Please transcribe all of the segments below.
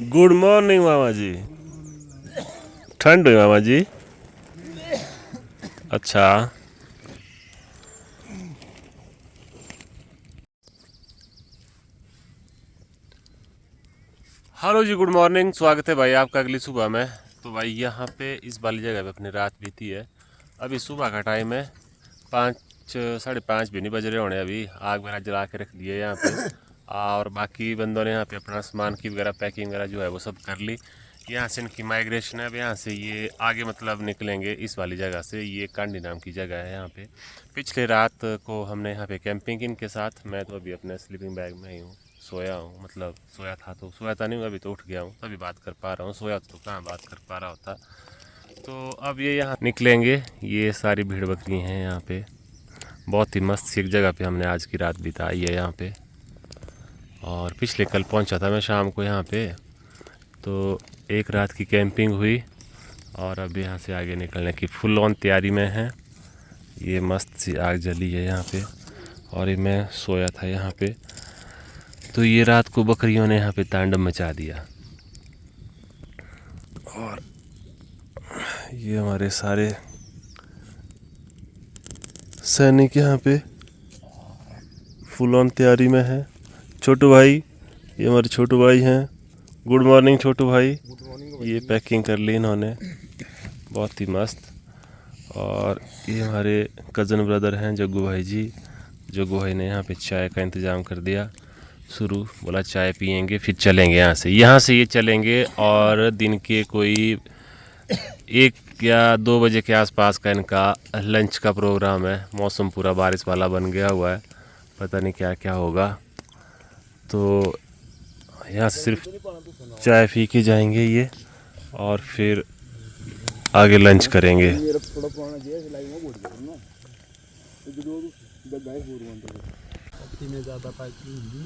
Good morning मामा जी। ठंड है मामा जी? अच्छा। हेलो जी, गुड मॉर्निंग। स्वागत है भाई आपका अगली सुबह में। तो भाई यहाँ पे इस वाली जगह पे अपनी रात बीती है। अभी सुबह का टाइम है, 5 साढ़े 5 भी नहीं बज रहे होने। अभी आग वगैरह जला के रख दिए यहाँ पे, और बाकी बंदों ने यहाँ पे अपना सामान की वगैरह पैकिंग वगैरह जो है वो सब कर ली। यहाँ से इनकी माइग्रेशन है। अब यहाँ से ये आगे मतलब निकलेंगे इस वाली जगह से। ये कांडी नाम की जगह है यहाँ पे। पिछले रात को हमने यहाँ पे कैंपिंग इनके साथ। मैं तो अभी अपने स्लीपिंग बैग में ही हूँ, सोया हूँ। मतलब सोया था तो सोया था नहीं, अभी तो उठ गया हूँ तभी बात कर पा रहा हूँ। सोया तो कहाँ बात कर पा रहा होता। तो अब ये यहाँ निकलेंगे। ये सारी भीड़ बकरी हैं यहाँ पे। बहुत ही मस्त सी एक जगह पे हमने आज की रात बिताई है यहाँ पे। और पिछले कल पहुँचा था मैं शाम को यहाँ पे। तो एक रात की कैंपिंग हुई और अब यहाँ से आगे निकलने की फुल ऑन तैयारी में है। ये मस्त सी आग जली है यहाँ पे और ये मैं सोया था यहाँ पे। तो ये रात को बकरियों ने यहाँ पे तांडव मचा दिया। और ये हमारे सारे सैनिक यहाँ पे फुल ऑन तैयारी में है। छोटू भाई, ये हमारे छोटू भाई हैं। गुड मॉर्निंग छोटू भाई। ये पैकिंग कर ली इन्होंने, बहुत ही मस्त। और ये हमारे कज़न ब्रदर हैं जग्गू भाई जी। जग्गू भाई ने यहाँ पे चाय का इंतज़ाम कर दिया। शुरू बोला चाय पियेंगे फिर चलेंगे यहाँ से ये चलेंगे। और दिन के कोई 1 या 2 बजे के आसपास का इनका लंच का प्रोग्राम है। मौसम पूरा बारिश वाला बन गया हुआ है, पता नहीं क्या क्या होगा। तो यहाँ से सिर्फ चाय पी के जाएंगे ये, और फिर आगे लंच करेंगे।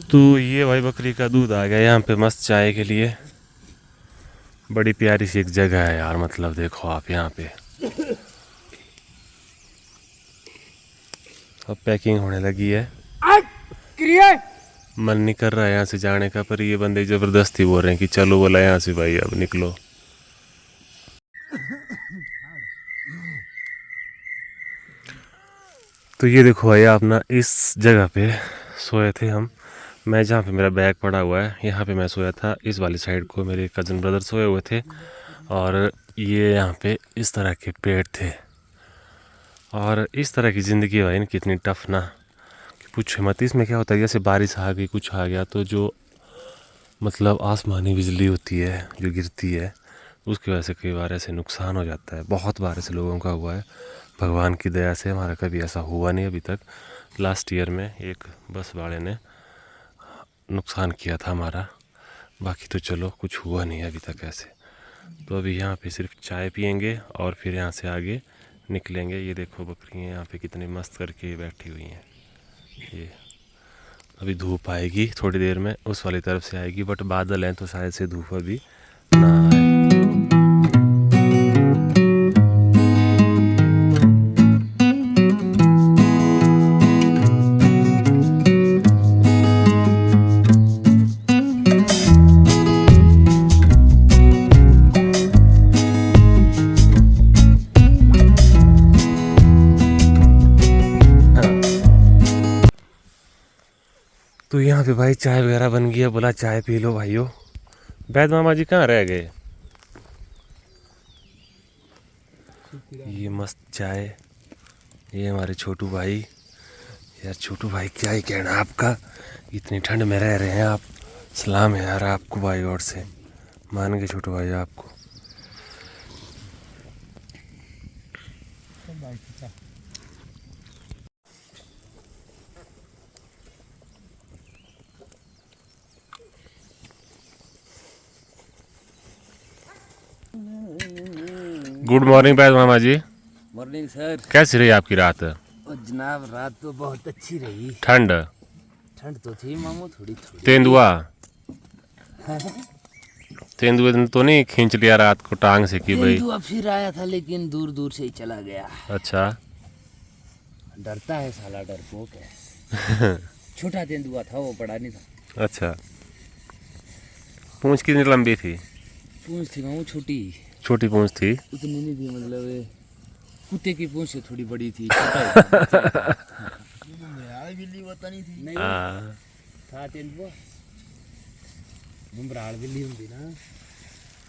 तो ये भाई बकरी का दूध आ गया यहाँ पे मस्त चाय के लिए। बड़ी प्यारी सी एक जगह है यार। मतलब देखो आप यहाँ पे अब पैकिंग होने लगी है। मन नहीं कर रहा है यहाँ से जाने का, पर ये बंदे ज़बरदस्ती बोल रहे हैं कि चलो। बोला यहाँ से भाई अब निकलो। तो ये देखो भाई आप ना, इस जगह पे सोए थे हम। मैं जहाँ पे मेरा बैग पड़ा हुआ है यहाँ पे मैं सोया था। इस वाली साइड को मेरे कज़न ब्रदर सोए हुए थे। और ये यहाँ पे इस तरह के पेड़ थे। और इस तरह की ज़िंदगी भाई इनकी इतनी टफ ना कि पूछो मत। इसमें क्या होता है, जैसे बारिश आ गई कुछ आ गया तो जो मतलब आसमानी बिजली होती है जो गिरती है, उसकी वजह से कई बार ऐसे नुकसान हो जाता है। बहुत बार ऐसे लोगों का हुआ है। भगवान की दया से हमारा कभी ऐसा हुआ नहीं अभी तक। लास्ट ईयर में एक बस वाले ने नुकसान किया था हमारा, बाकी तो चलो कुछ हुआ नहीं अभी तक ऐसे। तो अभी यहाँ पे सिर्फ चाय पियेंगे और फिर यहाँ से आगे निकलेंगे। ये देखो बकरियाँ यहाँ पे कितनी मस्त करके बैठी हुई हैं। ये अभी धूप आएगी थोड़ी देर में, उस वाली तरफ से आएगी, बट बादल हैं तो शायद से धूप अभी ना आए। तो यहाँ पे भाई चाय वगैरह बन गई है। बोला चाय पी लो भाइयों। वैद मामा जी कहाँ रह गए? ये मस्त चाय। ये हमारे छोटू भाई। यार छोटू भाई क्या ही कहना आपका, इतनी ठंड में रह रहे हैं आप। सलाम है यार आपको भाई, और से मान गए छोटू भाई आपको। गुड मॉर्निंग वैद मामा जी। Morning sir. कैसी रही आपकी रात? जनाब रात तो बहुत अच्छी रही। ठंड ठंड तो थी मामू, थोड़ी थोड़ी। तेंदुआ तेंदुए तो नहीं खींच लिया रात को टांग से कि भाई? तेंदुआ फिर आया था लेकिन दूर दूर से ही चला गया। अच्छा। डरता है साला, डरपोक है। छोटा तेंदुआ था वो, बड़ा नहीं था। अच्छा। पूंछ कितनी लंबी थी? पूंछ थी मामू छोटी, छोटी पूंछ थी। उतनी नहीं थी, मतलब ये कुत्ते की पूंछ से थोड़ी बड़ी थी, छोटा ही था, बच्चा ही था। बिल्ली होता नहीं थी, नहीं था तेन वो बुमराड़ बिल्ली होती ना,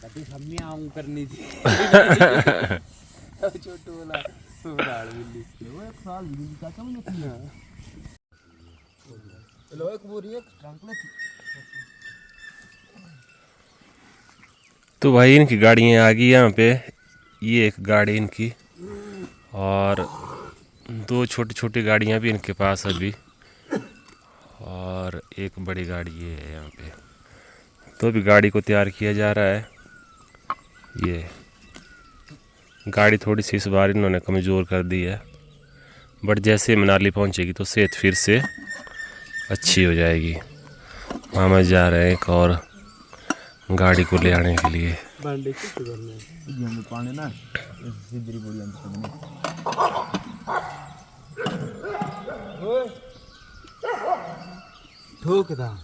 कभी हमने आऊं करनी थी। छोटू वाला बुमराड़ बिल्ली वो एक साल बिल्ली का कम नहीं थी ना। लो एक बोरी एक ट्रंक में थी। तो भाई इनकी गाड़ियाँ आ गई यहाँ पे। ये एक गाड़ी इनकी और दो छोटी छोटी गाड़ियाँ भी इनके पास अभी, और एक बड़ी गाड़ी ये है यहाँ पे। तो अभी गाड़ी को तैयार किया जा रहा है। ये गाड़ी थोड़ी सी इस बार इन्होंने कमज़ोर कर दी है, बट जैसे मनाली पहुँचेगी तो सेहत फिर से अच्छी हो जाएगी। मामा जा रहे हैं एक और गाड़ी को ले आने के लिए। पानी ना सिद्धरी बोली ठोक दा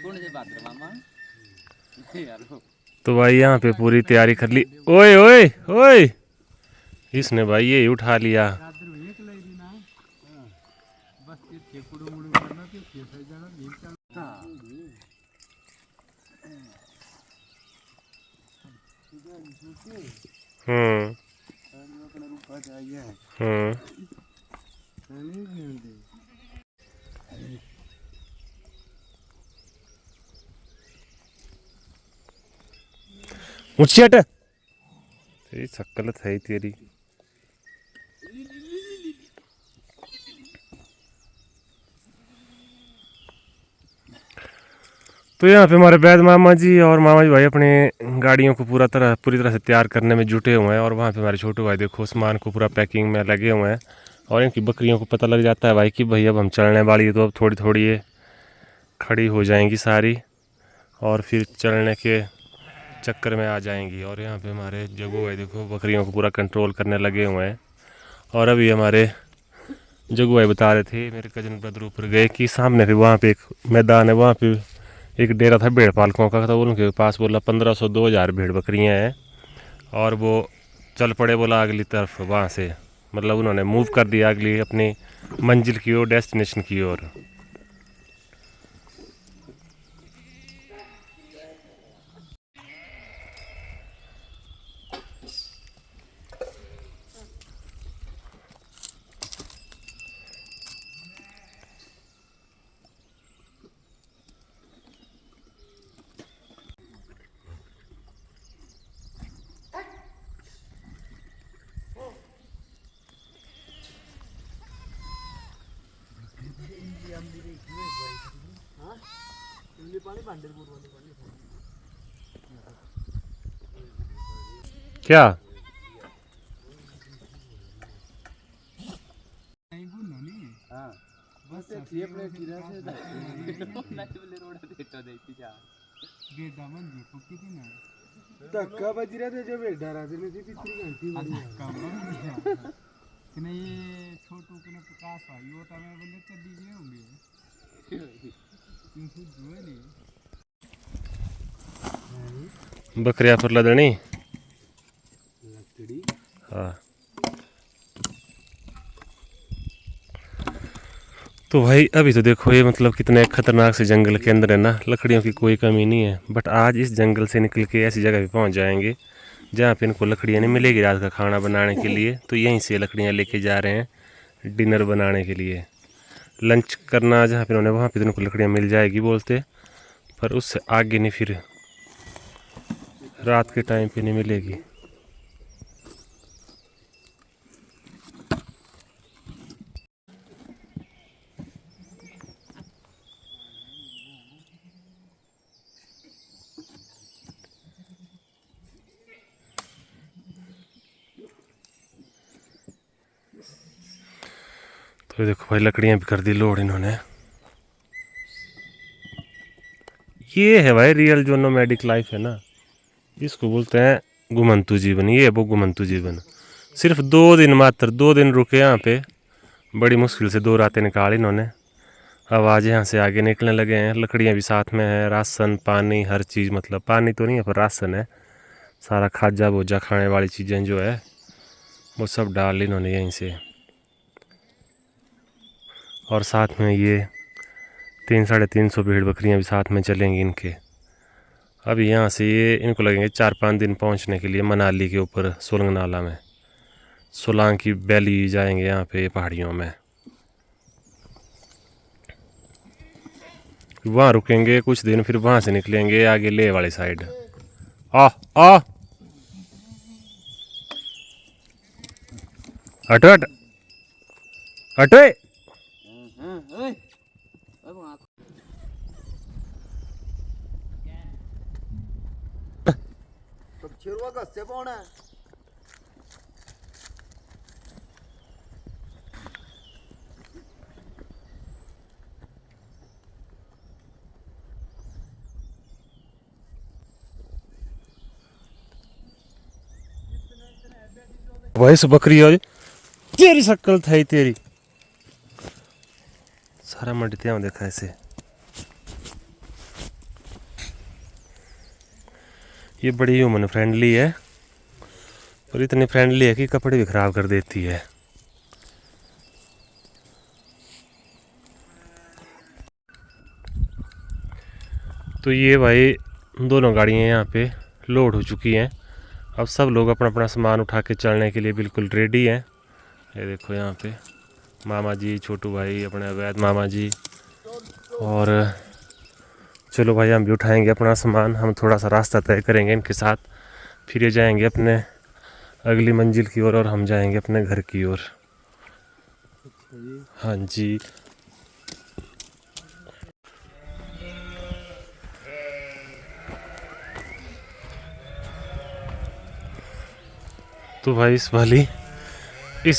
कौन से बात है मामा यार। तो भाई यहाँ पे पूरी तैयारी कर ली। ओए ओए ओए, इसने भाई ये उठा लिया। हम्म हम्म ऊंची हट, तेरी शक्ल है तेरी। तो यहाँ पे हमारे वैद मामा जी और मामा जी भाई अपने गाड़ियों को पूरी तरह से तैयार करने में जुटे हुए हैं। और वहाँ पे हमारे छोटे भाई देखो सामान को पूरा पैकिंग में लगे हुए हैं। और इनकी बकरियों को पता लग जाता है भाई कि भाई अब हम चलने वाली है, तो अब थोड़ी थोड़ी ये खड़ी हो जाएंगी सारी और फिर चलने के चक्कर में आ जाएंगी। और यहाँ पे हमारे जग्गू भाई देखो बकरियों को पूरा कंट्रोल करने लगे हुए हैं। और अभी हमारे जग्गू भाई बता रहे थे मेरे कजन ब्रदर ऊपर गए कि सामने पे वहाँ पे एक मैदान है, वहाँ पे एक डेरा था भेड़ पालकों का, तो उनके पास बोला 1500-2000 भेड़ बकरियाँ हैं। और वो चल पड़े बोला अगली तरफ, वहाँ से मतलब उन्होंने मूव कर दिया अगली अपनी मंजिल की ओर, डेस्टिनेशन की ओर। क्या धक्का बज रहा था जब डरा देने से पिछली घंटी नहीं ये छोटू के ने प्रकाश भाई वो तो मैं बंदे चली गए होंगे तीन जो है नहीं बकरिया पर लदनी लकड़ी। हाँ। तो भाई अभी तो देखो ये मतलब कितने खतरनाक से जंगल के अंदर है ना, लकड़ियों की कोई कमी नहीं है। बट आज इस जंगल से निकल के ऐसी जगह पे पहुंच जाएंगे जहाँ पे इनको लकड़ियाँ नहीं मिलेगी रात का खाना बनाने के लिए। तो यहीं से लकड़ियाँ लेके जा रहे हैं डिनर बनाने के लिए, लंच करना जहाँ पे उन्होंने, वहाँ पे तो इनको लकड़ियाँ मिल जाएगी बोलते, पर उससे आगे नहीं, फिर रात के टाइम पे नहीं मिलेगी। तो देखो भाई लकड़ियाँ भी कर दी लोड इन्होंने। ये है भाई रियल जो नोमैडिक लाइफ है ना, इसको बोलते हैं घुमंतु जीवन। ये है वो घुमंतु जीवन। सिर्फ 2 दिन, मात्र 2 दिन रुके यहाँ पे, बड़ी मुश्किल से 2 रातें निकाली इन्होंने। अब आज यहाँ से आगे निकलने लगे हैं। लकड़ियाँ भी साथ में हैं, राशन पानी हर चीज़, मतलब पानी तो नहीं है पर राशन है, सारा खाजा भोजा खाने वाली चीज़ें जो है वो सब डाल ली इन्होंने यहीं से। और साथ में ये 300-350 भेड़ बकरियाँ भी साथ में चलेंगी इनके। अब यहाँ से ये इनको लगेंगे 4-5 दिन पहुँचने के लिए मनाली के ऊपर सोलंग नाला में। सोलांग की वैली जाएंगे यहाँ पे पहाड़ियों में, वहाँ रुकेंगे कुछ दिन, फिर वहाँ से निकलेंगे आगे ले वाली साइड। आ आ हटो हट हटो। शेरवा का से कौन है? भाई से बकरी हो तेरी शक्ल था ही तेरी, सारा मंडते हैं देखा ऐसे। ये बड़ी ह्यूमन फ्रेंडली है, और इतनी फ्रेंडली है कि कपड़े भी खराब कर देती है। तो ये भाई दोनों गाड़ियाँ यहाँ पे लोड हो चुकी हैं। अब सब लोग अपना अपना सामान उठा के चलने के लिए बिल्कुल रेडी हैं। ये देखो यहाँ पे मामा जी, छोटू भाई, अपने अवैध मामा जी, और चलो भाई हम भी उठाएंगे अपना सामान। हम थोड़ा सा रास्ता तय करेंगे इनके साथ, फिर ये जाएंगे अपने अगली मंजिल की ओर और हम जाएंगे अपने घर की ओर। हाँ जी। तो भाई इस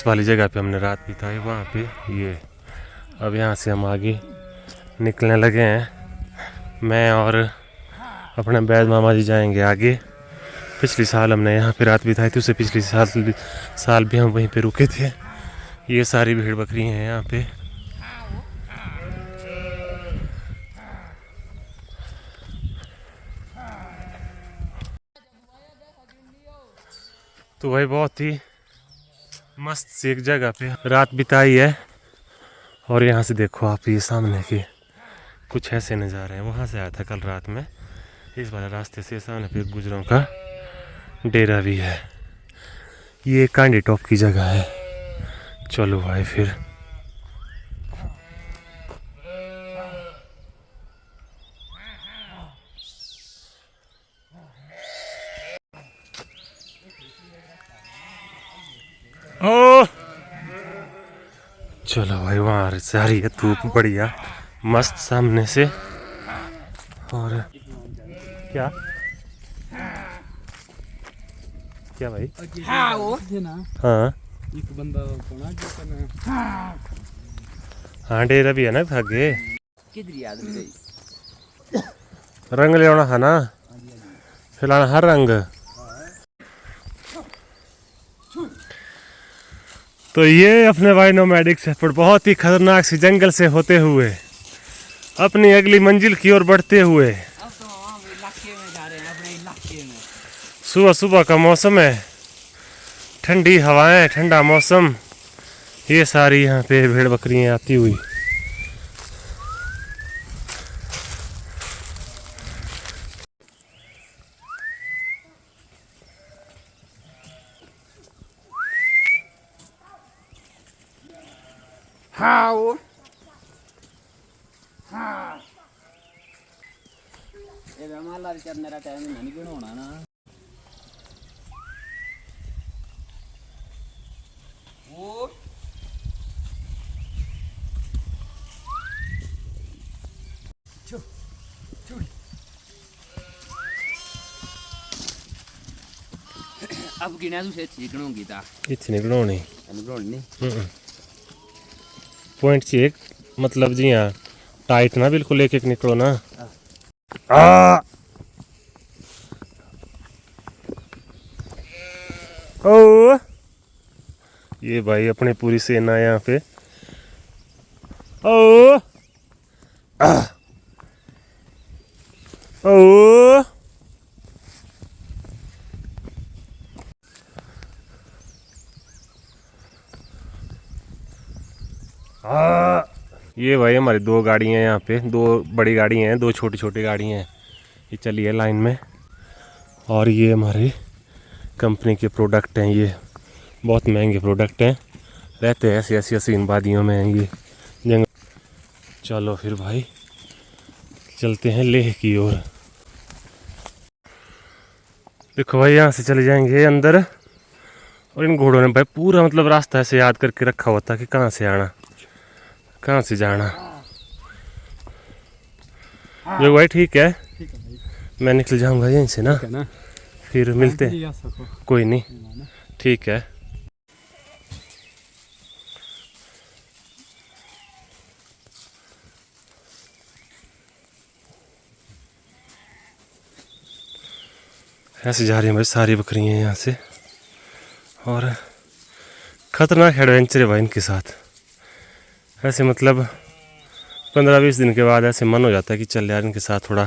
वाली जगह पे हमने रात बिताई, वहाँ पे ये। अब यहाँ से हम आगे निकलने लगे हैं। मैं और अपने बैद मामा जी जाएंगे आगे। पिछले साल हमने यहाँ पे रात बिताई थी, उससे पिछले साल भी हम वहीं पे रुके थे। ये सारी भेड़ बकरी हैं यहाँ पे। तो भाई बहुत ही मस्त सी एक जगह पे रात बिताई है। और यहाँ से देखो आप, ये सामने के कुछ ऐसे नज़ारे हैं। वहाँ से आया था कल रात में, इस वाले रास्ते से सामने पे गुजरों का डेरा भी है। ये कांडी टॉप की जगह है। चलो भाई फिर ओ चलो भाई, वहाँ से आ रही है धूप बढ़िया मस्त सामने से। और क्या क्या भाई? हाँ वो ना, हाँ एक बंदा कोना जो करना। हाँ डेरा भी है ना आगे। किधर याद नहीं गई? रंग ले है ना, फिलहाल हर रंग। तो ये अपने भाई नोमैडिक सेफर्ड बहुत ही खतरनाक सी जंगल से होते हुए अपनी अगली मंजिल की ओर बढ़ते हुए, अब तो हम इलाके में जा रहे हैं, अपने इलाके में। सुबह सुबह का मौसम है, ठंडी हवाएं, ठंडा मौसम। ये सारी यहाँ पे भेड़ बकरियाँ आती हुई। हाँ वो हाँ ये हमारा चरने का टाइम नहीं क्यों होना ना। वो अब गिना तू से चिकनोंगी ता इतनी निकलोनी नहीं पॉइंट चाहिए, मतलब जी हाँ टाइट ना बिल्कुल एक एक निकलो ना। आ ओ ये भाई अपनी पूरी सेना है यहाँ पे। ओ आ ओ आ ये भाई हमारी 2 गाड़ी हैं यहाँ पे, 2 बड़ी गाड़ी हैं, 2 छोटी छोटी गाड़ी हैं। ये चली है लाइन में। और ये हमारी कंपनी के प्रोडक्ट हैं, ये बहुत महंगे प्रोडक्ट हैं, रहते हैं ऐसी ऐसी हसीन वादियों में ये जंगल। चलो फिर भाई चलते हैं लेह की ओर। देखो भाई यहाँ से चले जाएंगे अंदर। और इन घोड़ों ने भाई पूरा मतलब रास्ता ऐसे याद करके रखा होता कि कहाँ से आना कहाँ से जाना। जो भाई ठीक है, मैं निकल जाऊंगा यहीं से ना, फिर मिलते हैं। कोई नहीं, ठीक है। ऐसे जा रही हैं भाई सारी बकरियां यहाँ से। और ख़तरनाक एडवेंचर है भाई इनके साथ। ऐसे मतलब 15-20 दिन के बाद ऐसे मन हो जाता है कि चल यार इनके साथ थोड़ा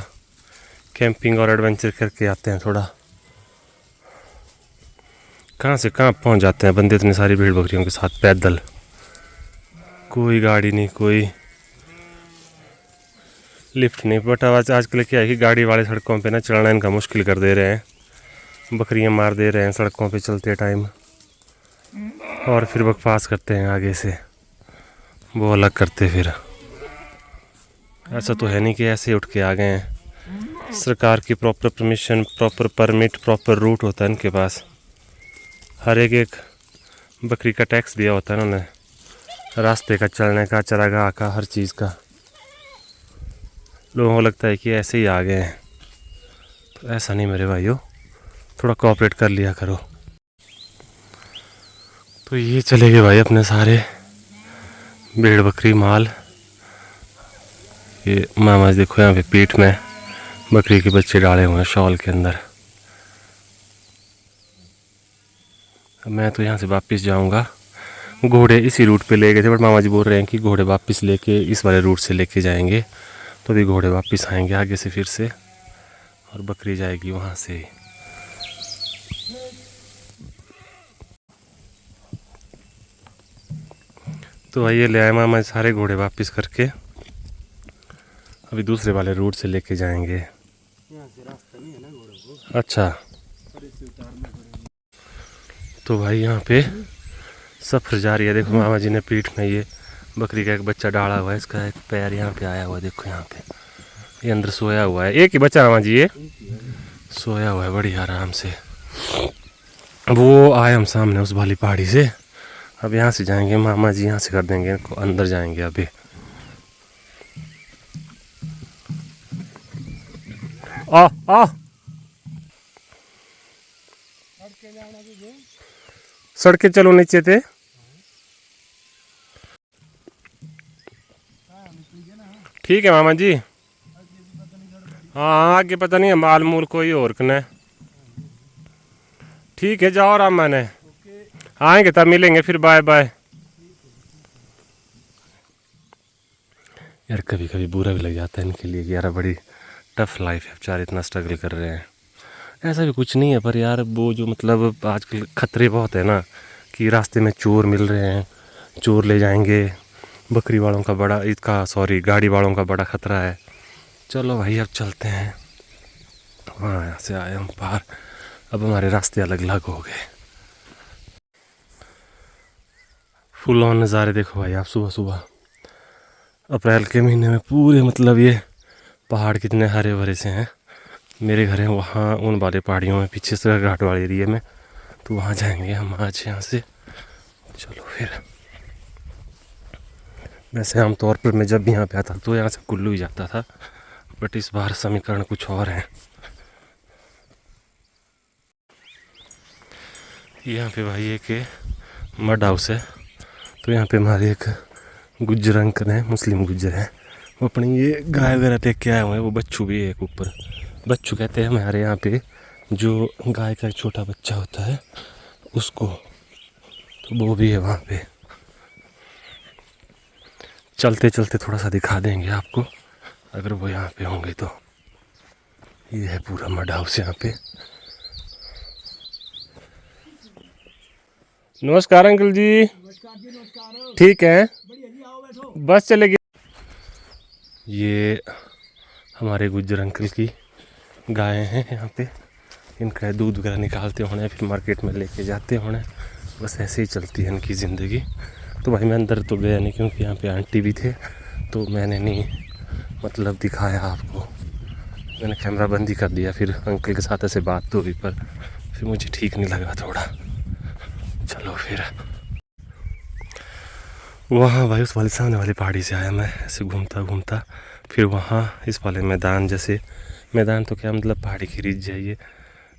कैंपिंग और एडवेंचर करके आते हैं थोड़ा। कहाँ से कहाँ पहुँच जाते हैं बंदे इतनी सारी भेड़ बकरियों के साथ पैदल। कोई गाड़ी नहीं, कोई लिफ्ट नहीं। बट आजकल क्या है कि गाड़ी वाले सड़कों पे ना चलना इनका मुश्किल कर दे रहे हैं, बकरियां मार दे रहे हैं सड़कों पे चलते टाइम। और फिर बकवास करते हैं आगे से, वो अलग करते फिर। ऐसा तो है नहीं कि ऐसे ही उठ के आ गए हैं। सरकार की proper permission, proper permit, proper root होता है इनके पास। हर एक बकरी का टैक्स दिया होता है उन्होंने, रास्ते का, चलने का, चरागाह का, हर चीज़ का। लोगों को लगता है कि ऐसे ही आ गए हैं, तो ऐसा नहीं मेरे भाइयों, थोड़ा कोऑपरेट कर लिया करो। तो ये चले गए भाई अपने सारे भेड़ बकरी माल। ये मामा जी देखो यहाँ पे पीठ में बकरी के बच्चे डाले हुए हैं शॉल के अंदर। मैं तो यहाँ से वापस जाऊँगा। घोड़े इसी रूट पे ले गए थे, बट मामा जी बोल रहे हैं कि घोड़े वापस लेके इस वाले रूट से लेके जाएंगे, तो भी घोड़े वापस आएंगे आगे से फिर से, और बकरी जाएगी वहाँ से। तो भाई ये ले आए मामा सारे घोड़े वापस करके, अभी दूसरे वाले रूट से लेके जाएंगे। यहाँ से रास्ता नहीं है ना घोड़ों को। अच्छा, तो भाई यहाँ पे सफ़र जारी है। देखो मामा जी ने पीठ में ये बकरी का एक बच्चा डाला हुआ है, इसका एक पैर यहाँ पे आया हुआ है, देखो यहाँ पे ये अंदर सोया हुआ है। एक ही बच्चा मामा जी ये सोया हुआ है बड़ी आराम से। वो आए हम सामने उस वाली पहाड़ी से। अब यहाँ से जाएंगे, मामा जी यहाँ से कर देंगे इनको, अंदर जाएंगे अभी। आ आ सड़के चलो नीचे थे। ठीक है मामा जी। हाँ आगे पता नहीं है माल मूल कोई और कने। ठीक है जाओ आराम, मैंने आएंगे तब मिलेंगे फिर, बाय बाय। यार कभी कभी बुरा भी लग जाता है इनके लिए कि यार बड़ी टफ लाइफ है, बेचारे इतना स्ट्रगल कर रहे हैं। ऐसा भी कुछ नहीं है, पर यार वो जो मतलब आजकल खतरे बहुत है ना, कि रास्ते में चोर मिल रहे हैं, चोर ले जाएंगे। बकरी वालों का बड़ा इसका सॉरी गाड़ी वालों का बड़ा खतरा है। चलो भाई अब चलते हैं। हाँ यहाँ से आए हम पार, अब हमारे रास्ते अलग अलग हो गए। फुल ऑन नज़ारे देखो भाई आप सुबह सुबह अप्रैल के महीने में पूरे, मतलब ये पहाड़ कितने हरे भरे से हैं। मेरे घर है वहाँ उन वाले पहाड़ियों में, पीछे से घाट वाले एरिए में, तो वहाँ जाएंगे हम आज यहाँ से। चलो फिर। वैसे आमतौर पर मैं जब भी यहाँ पे आता तो यहाँ से कुल्लू ही जाता था, बट इस बार समीकरण कुछ और है। यहाँ पे भाई एक मड हाउस है, तो यहाँ पे हमारे एक गुज्जर अंकल हैं, मुस्लिम गुज्जर हैं, वो अपनी ये गाय वगैरह देख के आए हुए हैं। वो बच्चू भी है एक ऊपर, बच्चू कहते हैं हमारे यहाँ पे जो गाय का छोटा बच्चा होता है उसको, तो वो भी है वहाँ पे। चलते चलते थोड़ा सा दिखा देंगे आपको अगर वो यहाँ पे होंगे तो। ये है पूरा मड हाउस यहाँ पे। नमस्कार अंकल जी। ठीक है, बस चले गए। ये हमारे गुज्जर अंकल की गायें हैं यहाँ पे। इनका दूध वगैरह निकालते होने, फिर मार्केट में लेके जाते होने, बस ऐसे ही चलती है इनकी ज़िंदगी। तो भाई मैं अंदर तो गया नहीं क्योंकि यहाँ पे आंटी भी थे, तो मैंने नहीं मतलब दिखाया आपको, मैंने कैमरा बंद ही कर दिया। फिर अंकल के साथ ऐसे बात तो हुई पर फिर मुझे ठीक नहीं लगा थोड़ा। चलो फिर वहाँ भाई उस वाले सामने वाली पहाड़ी से आया मैं ऐसे घूमता घूमता, फिर वहाँ इस वाले मैदान, जैसे मैदान तो क्या मतलब पहाड़ी की रिज है, ये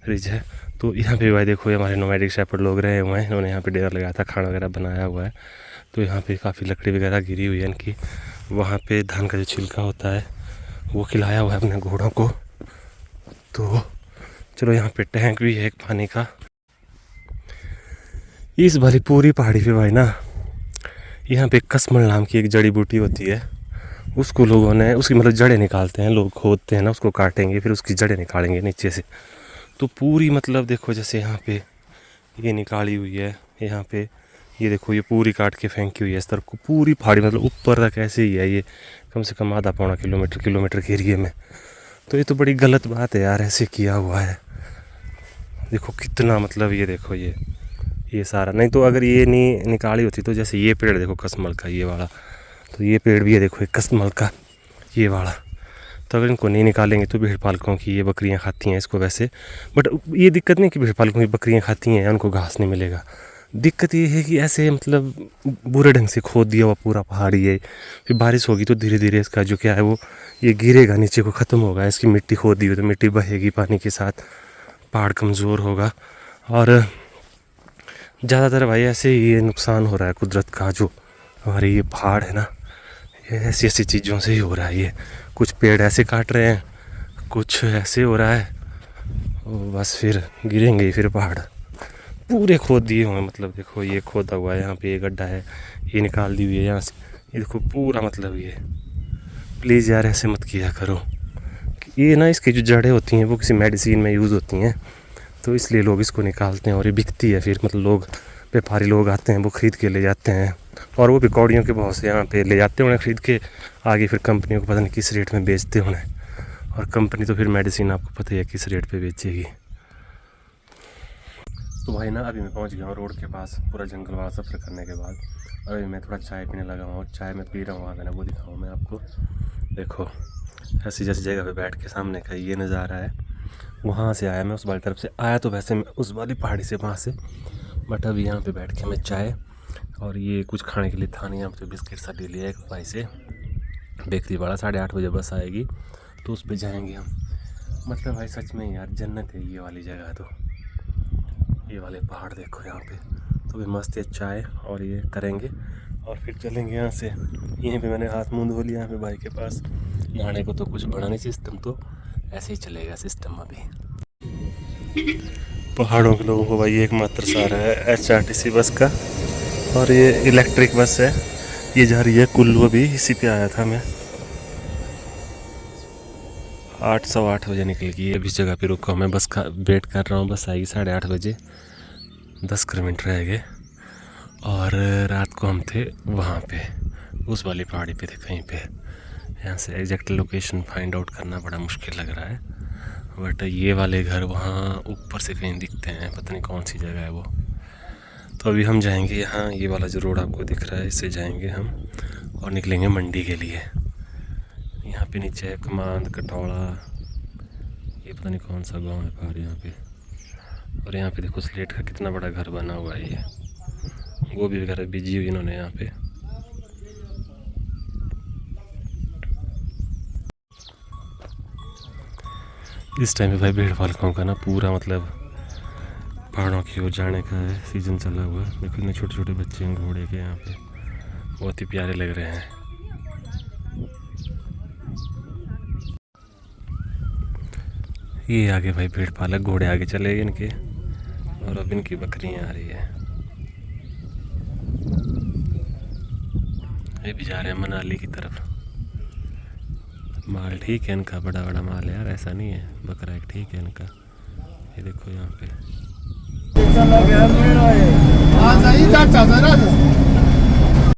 रिज है। तो यहाँ पे भाई देखो ये हमारे नोमैडिक शेपर्ड लोग रहे हुए हैं, इन्होंने यहाँ पे डेरा लगाया था, खाना वगैरह बनाया हुआ है। तो यहाँ पे काफ़ी लकड़ी वगैरह गिरी हुई है इनकी। वहाँ पे धान का जो छिलका होता है वो खिलाया हुआ है अपने घोड़ों को। तो चलो यहाँ पे टैंक भी है एक पानी का। इस वाली पूरी पहाड़ी पे भाई ना यहाँ पे कसमल नाम की एक जड़ी बूटी होती है, उसको लोगों ने, उसकी मतलब जड़ें निकालते हैं लोग, खोदते हैं ना, उसको काटेंगे फिर उसकी जड़ें निकालेंगे नीचे से। तो पूरी मतलब देखो जैसे यहाँ पे ये निकाली हुई है, यहाँ पे ये देखो ये पूरी काट के फेंकी हुई है इस तरफ को, पूरी पहाड़ी मतलब ऊपर तक ऐसे ही है ये, कम से कम आधा पौना किलोमीटर के एरिए में। तो ये तो बड़ी गलत बात है यार, ऐसे किया हुआ है। देखो कितना मतलब ये देखो ये सारा, नहीं तो अगर ये नहीं निकाली होती तो जैसे ये पेड़ देखो कसमल का ये वाला, तो ये पेड़ भी है देखो एक कसमल का ये वाला। तो अगर इनको नहीं निकालेंगे तो भेड़ पालकों की, ये बकरियां खाती हैं इसको वैसे, बट ये दिक्कत नहीं कि भेड़ पालकों की बकरियां खाती हैं उनको घास नहीं मिलेगा। दिक्कत ये है कि ऐसे मतलब बुरे ढंग से खोद दिया हुआ पूरा पहाड़ी है। फिर बारिश होगी तो धीरे धीरे इसका जो क्या है वो ये गिरेगा नीचे को, ख़त्म होगा। इसकी मिट्टी खोदी हुई तो मिट्टी बहेगी पानी के साथ, पहाड़ कमज़ोर होगा। और ज़्यादातर भाई ऐसे ही ये नुकसान हो रहा है कुदरत का, जो हमारे ये पहाड़ है ना, ये ऐसी ऐसी चीज़ों से ही हो रहा है। ये कुछ पेड़ ऐसे काट रहे हैं, कुछ ऐसे हो रहा है, और बस फिर गिरेंगे फिर पहाड़ पूरे खोद दिए हुए हैं। मतलब देखो ये खोदा हुआ है, यहाँ पे ये गड्ढा है, ये निकाल दी हुई है यहाँ से, ये देखो पूरा मतलब ये। प्लीज़ यार ऐसे मत किया करो। ये ना इसकी जो जड़ें होती हैं वो किसी मेडिसिन में यूज़ होती हैं, तो इसलिए लोग इसको निकालते हैं और ये बिकती है। फिर मतलब लोग, व्यापारी लोग आते हैं वो ख़रीद के ले जाते हैं, और वो भी कौड़ियों के भाव से यहाँ पे ले जाते हैं उन्हें ख़रीद के, आगे फिर कंपनियों को पता नहीं किस रेट में बेचते हैं उन्हें, और कंपनी तो फिर मेडिसिन आपको पता ही है किस रेट पे बेचेगी। तो भाई ना अभी मैं पहुँच गया हूँ रोड के पास, पूरा जंगल वाला सफ़र करने के बाद। अभी मैं थोड़ा चाय पीने लगा हूँ, चाय मैं पी रहा हूँ, वहाँ मैंने वो दिखाऊँ मैं आपको। देखो ऐसी जैसी जगह पे बैठ के सामने का ये नज़ारा है। वहाँ से आया मैं, उस वाली तरफ से आया तो वैसे मैं उस वाली पहाड़ी से वहाँ से, बट अभी यहाँ पे बैठ के मैं चाय और ये कुछ खाने के लिए था नहीं, यहाँ पे बिस्किट सा ले लिया एक भाई से, बेकरी वाला। 8:30 बजे बस आएगी तो उस पर जाएंगे हम। मतलब भाई सच में यार जन्नत है ये वाली जगह। तो ये वाले पहाड़ देखो यहाँ पे, तो भी मस्त है। चाय और ये करेंगे और फिर चलेंगे यहाँ से। यहीं पे मैंने हाथ मुँह धो लिया यहाँ पे भाई के पास। नहाने को तो कुछ बना नहीं सिस्टम, तो ऐसे ही चलेगा सिस्टम अभी। पहाड़ों के लोगों को भाई एक मात्र सहारा है HRTC बस का, और ये इलेक्ट्रिक बस है, ये जा रही है कुल्लू। अभी इसी पे आया था मैं, 8 सवा 8 बजे निकल गई। अभी इस जगह पे रुका हूँ मैं, बस का वेट कर रहा हूँ, बस आएगी 8:30 बजे, 10 किलोमीटर रह गए। और रात को हम थे वहाँ पे उस वाली पहाड़ी पे थे कहीं पे। यहाँ से एग्जैक्ट लोकेशन फाइंड आउट करना बड़ा मुश्किल लग रहा है, बट ये वाले घर वहाँ ऊपर से कहीं दिखते हैं, पता नहीं कौन सी जगह है वो। तो अभी हम जाएंगे यहाँ, ये वाला जो रोड आपको दिख रहा है इससे जाएंगे हम और निकलेंगे मंडी के लिए। यहाँ पे नीचे है कमांद, कटौड़ा, ये पता नहीं कौन सा गांव है पार यहाँ पे। और यहाँ पे देखो स्लेट का कितना बड़ा घर बना हुआ है, ये गोभी वगैरह बीजी हुई इन्होंने यहाँ पे। इस टाइम पे भाई भेड़ पालकों का ना पूरा मतलब पहाड़ों की ओर जाने का है सीज़न चला हुआ है। देखो इतने छोटे छोटे बच्चे हैं घोड़े के यहाँ पे, बहुत ही प्यारे लग रहे हैं। ये आगे भाई भेड़ पालक घोड़े आगे चले गए इनके, और अब इनकी बकरियां आ रही है। ये भी जा रहे हैं मनाली की तरफ। माल ठीक है इनका, बड़ा बड़ा माल है यार, ऐसा नहीं है, बकरा एक ठीक है इनका। ये देखो यहाँ पे